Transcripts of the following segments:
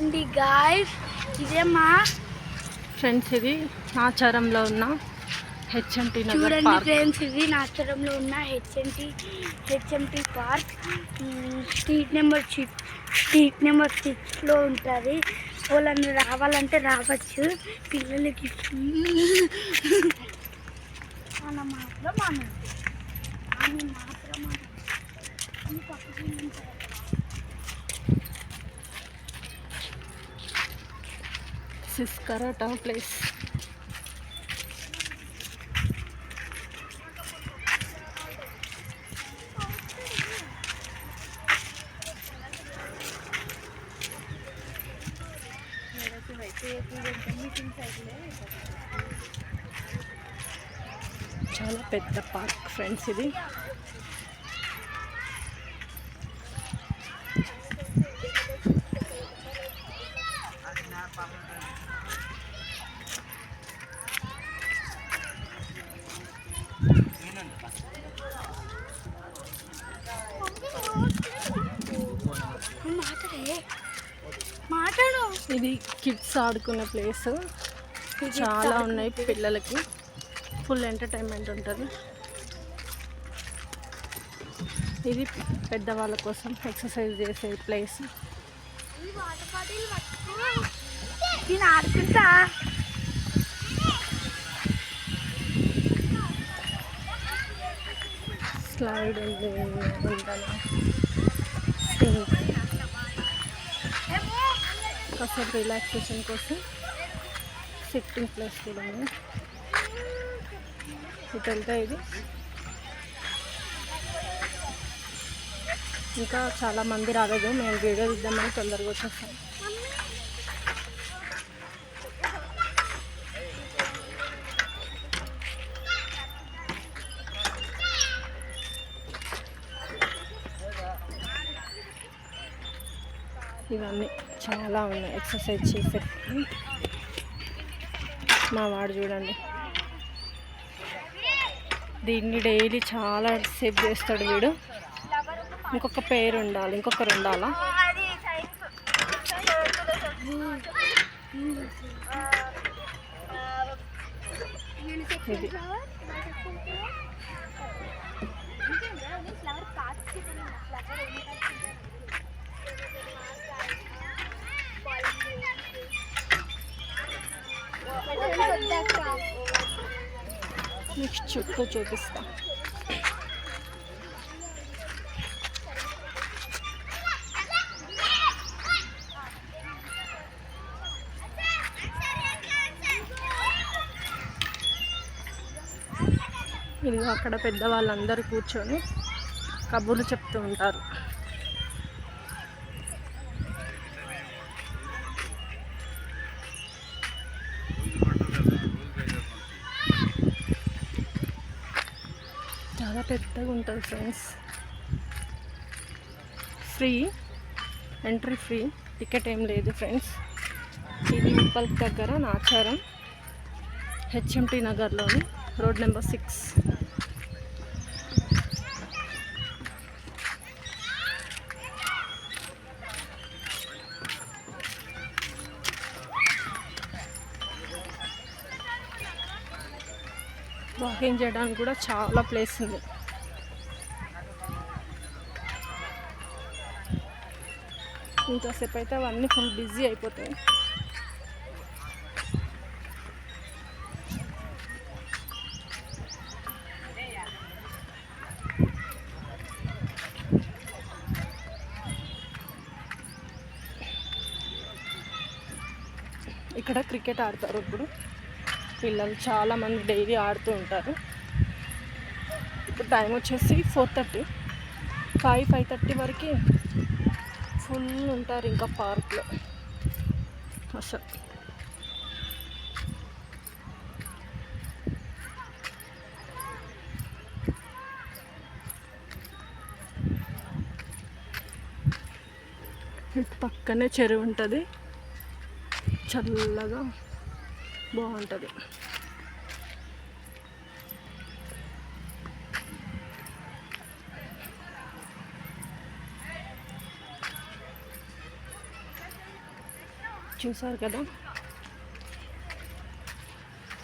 చూడండి గాయ్స్, ఇదే మా ఫ్రెండ్స్, ఇది నాచారంలో ఉన్న హెచ్ఎంటి నగర్ చూడండి పార్క్. ఫ్రెండ్స్, ఇది నాచారంలో ఉన్న హెచ్ఎంటి పార్క్. స్ట్రీట్ నెంబర్ 6లో ఉంటుంది. వాళ్ళని రావాలంటే రావచ్చు. పిల్లలకి మన మాత్రం అని మాత్రం సిస్కరాటా ప్లేస్. చాలా పెద్ద పార్క్ ఫ్రెండ్స్ ఇది. ఇది కిడ్స్ ఆడుకునే ప్లేస్. చాలా ఉన్నాయి పిల్లలకి. ఫుల్ ఎంటర్టైన్మెంట్ ఉంటుంది. ఇది పెద్దవాళ్ళ కోసం ఎక్సర్సైజ్ చేసే ప్లేస్. ఆడుకుంటా స్లైడ్ ఉంది, కాసేపు రిలాక్సేషన్ కోసం సిట్టింగ్ ప్లేస్ కూడా ఉంది. ఇటు వెళ్తే ఇది ఇంకా చాలా మంది రాలేదు. మేము వీడియో ఇద్దామని తొందరగా వచ్చేస్తాం. ఇవన్నీ చాలా ఉన్నాయి ఎక్సర్సైజ్ చేసే. మా వాడు చూడండి, దీన్ని డైలీ చాలా సేపు చేస్తాడు వీడు. ఇంకొక పేరు ఉండాలి, ఇంకొకరు ఉండాలా. ఇది నెక్స్ట్ చుట్టూ చూపిస్తా. ఇది అక్కడ పెద్దవాళ్ళందరూ కూర్చొని కబుర్లు చెప్తూ ఉంటారు. చాలా పెద్దగా ఉంటుంది friends. Free entry, free ticket ఏం లేదు ఫ్రెండ్స్. ఇది ఉప్పల్ దగ్గర నాచారం హెచ్ఎంటి నగర్లోని రోడ్ నెంబర్ 6. వాకింగ్ చేయడానికి కూడా చాలా ప్లేస్ ఉంది. ఇంతసేపు అయితే అవన్నీ ఫుల్ బిజీ అయిపోతాయి. ఇక్కడ క్రికెట్ ఆడతారు. ఇప్పుడు పిల్లలు చాలామంది డైలీ ఆడుతూ ఉంటారు. ఇప్పుడు టైం వచ్చేసి 4:30, 5:30 వరకు ఫుల్ ఉంటారు ఇంకా పార్క్లో అసలు. ఇటు పక్కనే చెరువు ఉంటుంది, చల్లగా బాగుంటుంది. చూసారు కదా,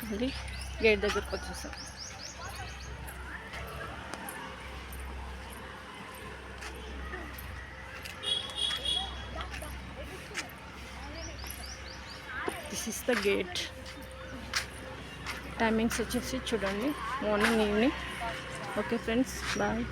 మళ్ళీ గేట్ దగ్గరకు వచ్చేసాం. This is the gate. Timings వచ్చేసి చూడండి, morning evening. Okay friends, bye.